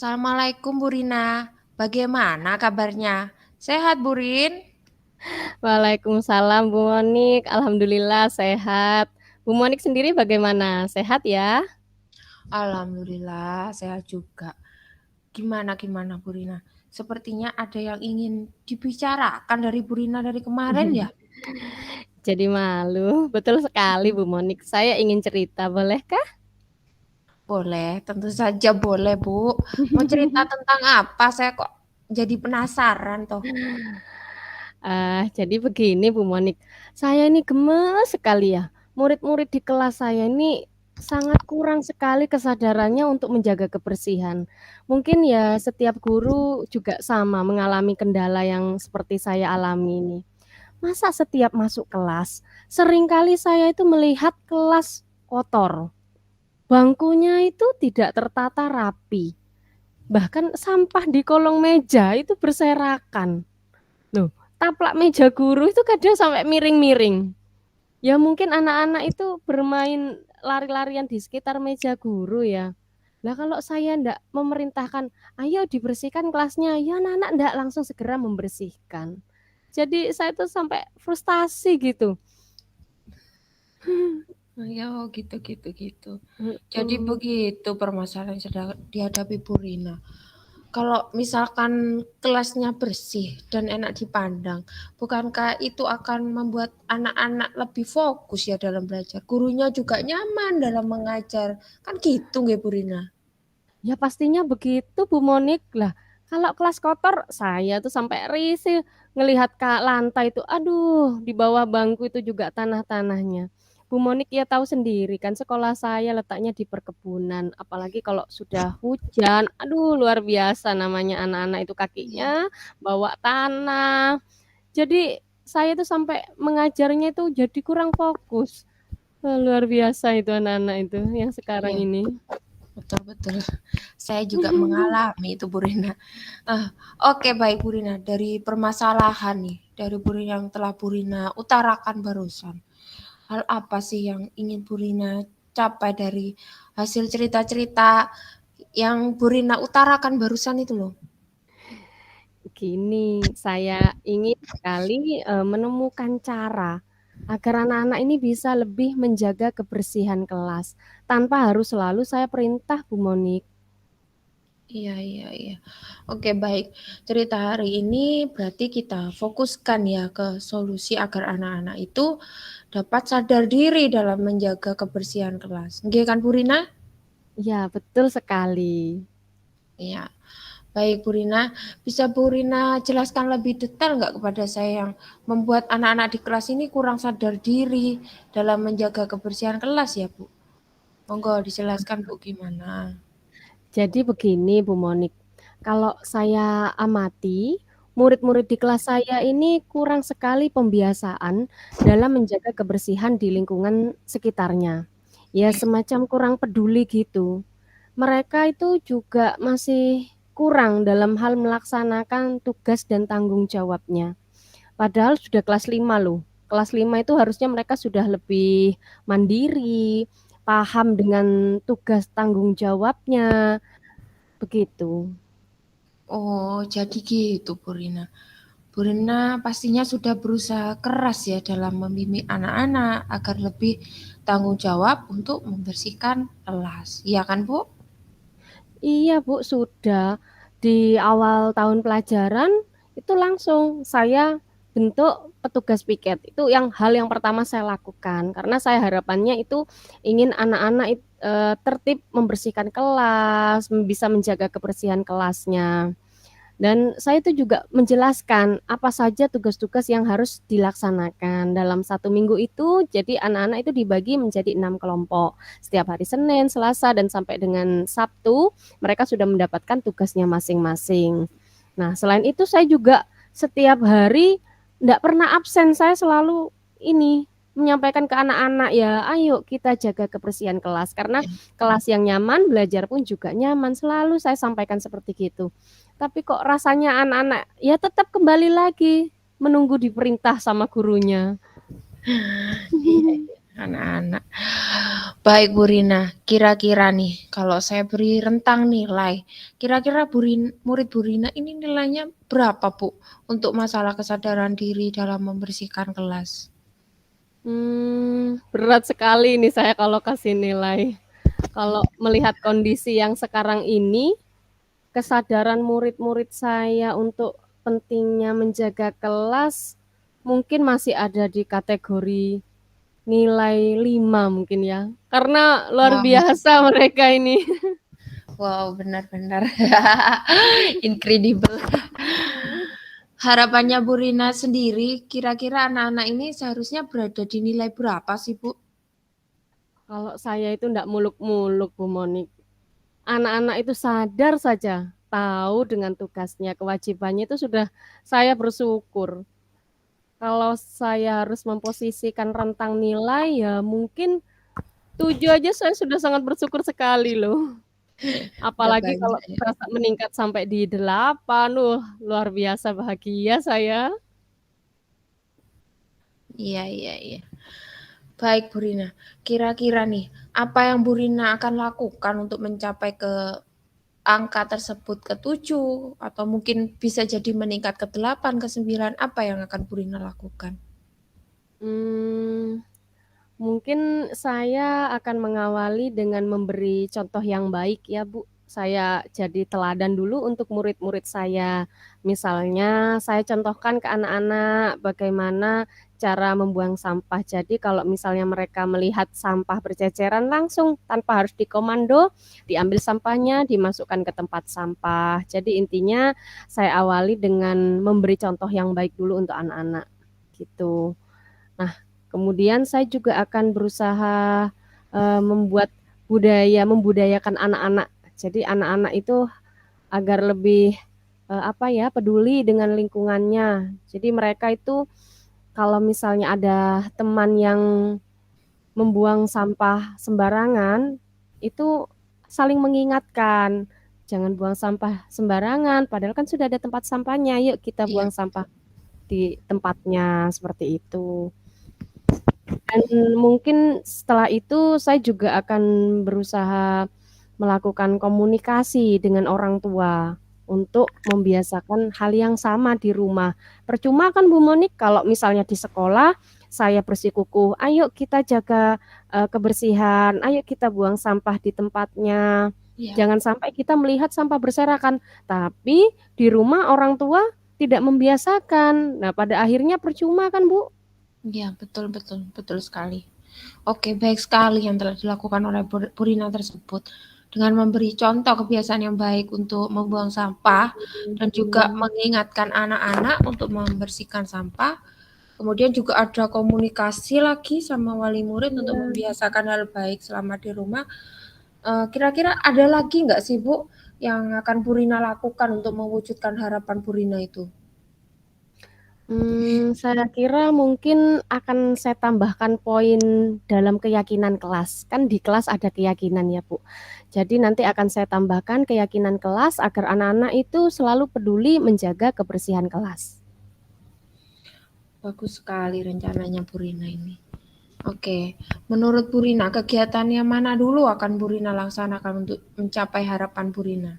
Assalamualaikum Bu Rina, bagaimana kabarnya? Sehat Bu Rin? Waalaikumsalam Bu Monik, alhamdulillah sehat. Bu Monik sendiri bagaimana? Sehat ya? Alhamdulillah sehat juga. Gimana Bu Rina? Sepertinya ada yang ingin dibicarakan dari Bu Rina dari kemarin ya? Jadi malu, betul sekali Bu Monik. Saya ingin cerita, bolehkah? Boleh, tentu saja boleh Bu. Mau cerita tentang apa? Saya kok jadi penasaran toh. Jadi begini Bu Monik, saya ini gemes sekali ya. Murid-murid di kelas saya ini sangat kurang sekali kesadarannya untuk menjaga kebersihan. Mungkin ya setiap guru juga sama mengalami kendala yang seperti saya alami ini. Masa setiap masuk kelas, seringkali saya itu melihat kelas kotor. Bangkunya itu tidak tertata rapi. Bahkan sampah di kolong meja itu berserakan. Loh, taplak meja guru itu kadang sampai miring-miring. Ya mungkin anak-anak itu bermain lari-larian di sekitar meja guru ya. Lah kalau saya ndak memerintahkan, ayo dibersihkan kelasnya, ya anak-anak ndak langsung segera membersihkan. Jadi saya tuh sampai frustasi gitu. Ya gitu. Jadi Mhm. begitu permasalahan yang sedang dihadapi Bu Rina. Kalau misalkan kelasnya bersih dan enak dipandang, bukankah itu akan membuat anak-anak lebih fokus ya dalam belajar? Gurunya juga nyaman dalam mengajar. Kan gitu nggih Bu Rina? Ya pastinya begitu Bu Monik lah. Kalau kelas kotor, saya tuh sampai risih ngelihat Kak lantai itu, aduh di bawah bangku itu juga tanah-tanahnya. Bu Monik ya tahu sendiri kan sekolah saya letaknya di perkebunan, apalagi kalau sudah hujan, aduh luar biasa namanya anak-anak itu Iya. kakinya bawa tanah. Jadi saya tuh sampai mengajarnya itu jadi kurang fokus. Luar biasa itu anak-anak itu yang sekarang Iya, ini. betul. Saya juga mengalami itu Bu Rina. Ah, oke baik Bu Rina, dari permasalahan nih, dari Bu Rina yang telah Bu Rina utarakan barusan. Hal apa sih yang ingin Bu Rina capai dari hasil cerita-cerita yang Bu Rina utarakan barusan itu loh? Gini, saya ingin sekali, menemukan cara agar anak-anak ini bisa lebih menjaga kebersihan kelas, tanpa harus selalu saya perintah, Bu Monik. Iya. Oke baik, cerita hari ini berarti kita fokuskan ya ke solusi agar anak-anak itu dapat sadar diri dalam menjaga kebersihan kelas. Nggih kan Bu Rina? Iya, betul sekali. Iya. Baik Bu Rina, bisa Bu Rina jelaskan lebih detail nggak kepada saya yang membuat anak-anak di kelas ini kurang sadar diri dalam menjaga kebersihan kelas ya Bu? Monggo dijelaskan Bu gimana? Jadi begini, Bu Monik, kalau saya amati, murid-murid di kelas saya ini kurang sekali pembiasaan dalam menjaga kebersihan di lingkungan sekitarnya. Ya, semacam kurang peduli gitu. Mereka itu juga masih kurang dalam hal melaksanakan tugas dan tanggung jawabnya. Padahal sudah kelas 5 loh. Kelas 5 itu harusnya mereka sudah lebih mandiri, paham dengan tugas tanggung jawabnya, begitu. Oh, jadi gitu Bu Rina. Bu Rina pastinya sudah berusaha keras ya dalam membimbing anak-anak agar lebih tanggung jawab untuk membersihkan kelas. Iya kan Bu? Iya Bu, sudah. Di awal tahun pelajaran itu langsung saya bentuk petugas piket. Itu yang hal yang pertama saya lakukan karena saya harapannya itu ingin anak-anak tertib membersihkan kelas, bisa menjaga kebersihan kelasnya. Dan saya itu juga menjelaskan apa saja tugas-tugas yang harus dilaksanakan dalam satu minggu itu. Jadi anak-anak itu dibagi menjadi 6 kelompok. Setiap hari Senin, Selasa, dan sampai dengan Sabtu mereka sudah mendapatkan tugasnya masing-masing. Nah selain itu saya juga setiap hari tidak pernah absen. Saya selalu ini menyampaikan ke anak-anak ya, ayo kita jaga kebersihan kelas. Karena kelas yang nyaman, belajar pun juga nyaman. Selalu saya sampaikan seperti itu. Tapi kok rasanya anak-anak ya tetap kembali lagi menunggu diperintah sama gurunya. Iya. anak-anak. Baik Bu Rina, kira-kira nih kalau saya beri rentang nilai, kira-kira murid Bu Rina ini nilainya berapa Bu untuk masalah kesadaran diri dalam membersihkan kelas? Berat sekali nih saya kalau kasih nilai. Kalau melihat kondisi yang sekarang ini, kesadaran murid-murid saya untuk pentingnya menjaga kelas mungkin masih ada di kategori nilai 5 mungkin ya. Karena luar Wow, biasa mereka ini. wow benar-benar incredible. Harapannya Bu Rina sendiri, kira-kira anak-anak ini seharusnya berada di nilai berapa sih Bu? Kalau saya itu enggak muluk-muluk Bu Monik. Anak-anak itu sadar saja, tahu dengan tugasnya, kewajibannya itu sudah saya bersyukur. Kalau saya harus memposisikan rentang nilai ya mungkin 7 aja saya sudah sangat bersyukur sekali loh. Udah Apalagi kalau banyak ya. bisa meningkat sampai di 8, luar biasa bahagia saya. Iya, iya, iya. Baik Bu Rina, kira-kira nih, apa yang Bu Rina akan lakukan untuk mencapai ke angka tersebut ke 7 atau mungkin bisa jadi meningkat ke 8, ke 9, apa yang akan Bu Rina lakukan? Hmm, Mungkin saya akan mengawali dengan memberi contoh yang baik ya Bu. Saya jadi teladan dulu untuk murid-murid saya. Misalnya saya contohkan ke anak-anak bagaimana cara membuang sampah. Jadi kalau misalnya mereka melihat sampah berceceran langsung tanpa harus dikomando, diambil sampahnya, dimasukkan ke tempat sampah. Jadi intinya saya awali dengan memberi contoh yang baik dulu untuk anak-anak gitu. Nah, kemudian saya juga akan berusaha membuat membudayakan anak-anak. Jadi anak-anak itu agar lebih peduli dengan lingkungannya. Jadi mereka itu kalau misalnya ada teman yang membuang sampah sembarangan, itu saling mengingatkan, jangan buang sampah sembarangan, padahal kan sudah ada tempat sampahnya, yuk kita Iya, buang sampah di tempatnya, seperti itu. Dan mungkin setelah itu saya juga akan berusaha melakukan komunikasi dengan orang tua untuk membiasakan hal yang sama di rumah. Percuma kan Bu Monik kalau misalnya di sekolah saya bersikukuh, ayo kita jaga kebersihan, ayo kita buang sampah di tempatnya. iya, Jangan sampai kita melihat sampah berserakan, tapi di rumah orang tua tidak membiasakan. Nah, pada akhirnya percuma kan Bu? iya, betul, betul, betul sekali. Oke, baik sekali yang telah dilakukan oleh Bu Rina tersebut. Dengan memberi contoh kebiasaan yang baik untuk membuang sampah dan juga Iya. mengingatkan anak-anak untuk membersihkan sampah. Kemudian juga ada komunikasi lagi sama wali murid untuk Iya. membiasakan hal baik selama di rumah. Kira-kira ada lagi nggak sih Bu yang akan Bu Rina lakukan untuk mewujudkan harapan Bu Rina itu? Saya kira mungkin akan saya tambahkan poin dalam keyakinan kelas. Kan di kelas ada keyakinan ya, Bu. Jadi nanti akan saya tambahkan keyakinan kelas agar anak-anak itu selalu peduli menjaga kebersihan kelas. Bagus sekali rencananya Bu Rina ini. Oke, menurut Bu Rina, kegiatan yang mana dulu akan Bu Rina laksanakan untuk mencapai harapan Bu Rina?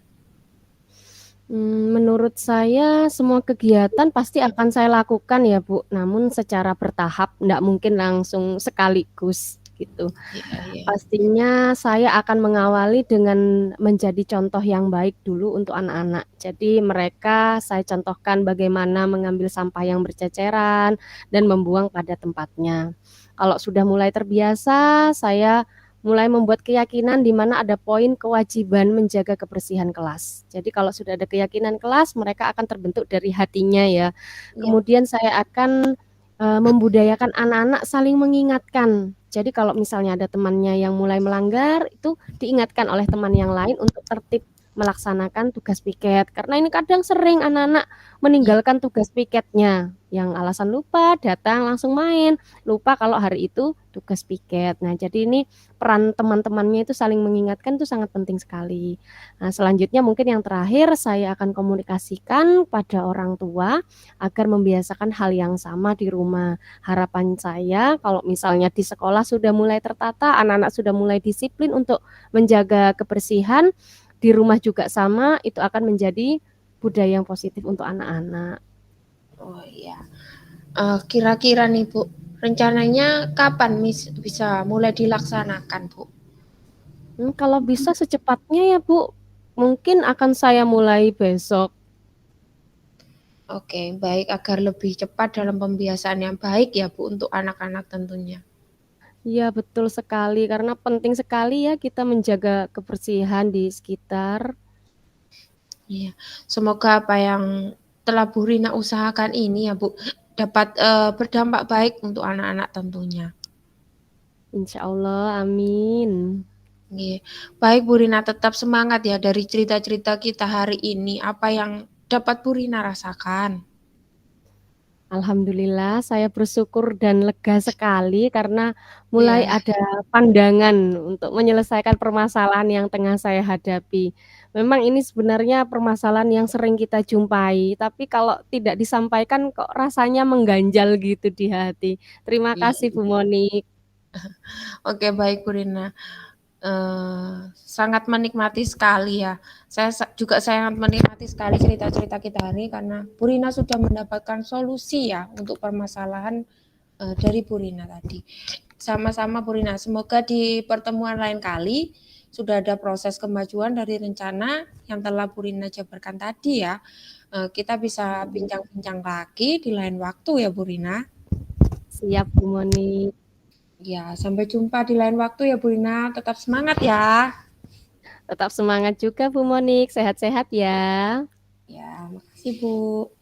Menurut saya semua kegiatan pasti akan saya lakukan ya, Bu. Namun secara bertahap, nggak mungkin langsung sekaligus gitu. Iya, iya. Pastinya saya akan mengawali dengan menjadi contoh yang baik dulu untuk anak-anak. Jadi mereka saya contohkan bagaimana mengambil sampah yang berceceran dan membuang pada tempatnya. Kalau sudah mulai terbiasa, saya mulai membuat keyakinan di mana ada poin kewajiban menjaga kebersihan kelas. Jadi kalau sudah ada keyakinan kelas, mereka akan terbentuk dari hatinya ya. Iya, Kemudian saya akan membudayakan anak-anak saling mengingatkan. Jadi kalau misalnya ada temannya yang mulai melanggar, itu diingatkan oleh teman yang lain untuk tertib melaksanakan tugas piket. Karena ini kadang sering anak-anak Iya. meninggalkan tugas piketnya, yang alasan lupa datang langsung main, lupa kalau hari itu tugas piket. Nah, jadi ini peran teman-temannya itu saling mengingatkan itu sangat penting sekali. Nah, selanjutnya mungkin yang terakhir saya akan komunikasikan pada orang tua agar membiasakan hal yang sama di rumah. Harapan saya kalau misalnya di sekolah sudah mulai tertata, anak-anak sudah mulai disiplin untuk menjaga kebersihan, di rumah juga sama, itu akan menjadi budaya yang positif untuk anak-anak. Oh iya. Kira-kira nih Bu, rencananya kapan bisa mulai dilaksanakan Bu? Kalau bisa secepatnya ya Bu, mungkin akan saya mulai besok. Oke, baik agar lebih cepat dalam pembiasaan yang baik ya Bu untuk anak-anak tentunya. Iya betul sekali, karena penting sekali ya kita menjaga kebersihan di sekitar. Iya, semoga apa yang telah Bu Rina usahakan ini ya Bu dapat berdampak baik untuk anak-anak tentunya. Insya Allah, amin. Iya. Baik Bu Rina, tetap semangat ya dari cerita-cerita kita hari ini. Apa yang dapat Bu Rina rasakan? Alhamdulillah, saya bersyukur dan lega sekali karena mulai Iya, ada pandangan untuk menyelesaikan permasalahan yang tengah saya hadapi. Memang ini sebenarnya permasalahan yang sering kita jumpai, tapi kalau tidak disampaikan kok rasanya mengganjal gitu di hati. Terima iya. kasih Bu Monik. Oke, baik Bu Rina. Sangat menikmati sekali ya. Saya juga sangat menikmati sekali cerita-cerita kita hari ini karena Bu Rina sudah mendapatkan solusi ya untuk permasalahan dari Bu Rina tadi. Sama-sama Bu Rina, semoga di pertemuan lain kali sudah ada proses kemajuan dari rencana yang telah Bu Rina jabarkan tadi ya. Kita bisa bincang-bincang lagi di lain waktu ya Bu Rina. Siap Bu Monik. Ya, sampai jumpa di lain waktu ya Bu Rina. Tetap semangat ya. Tetap semangat juga Bu Monik, sehat-sehat ya. Ya, makasih Bu.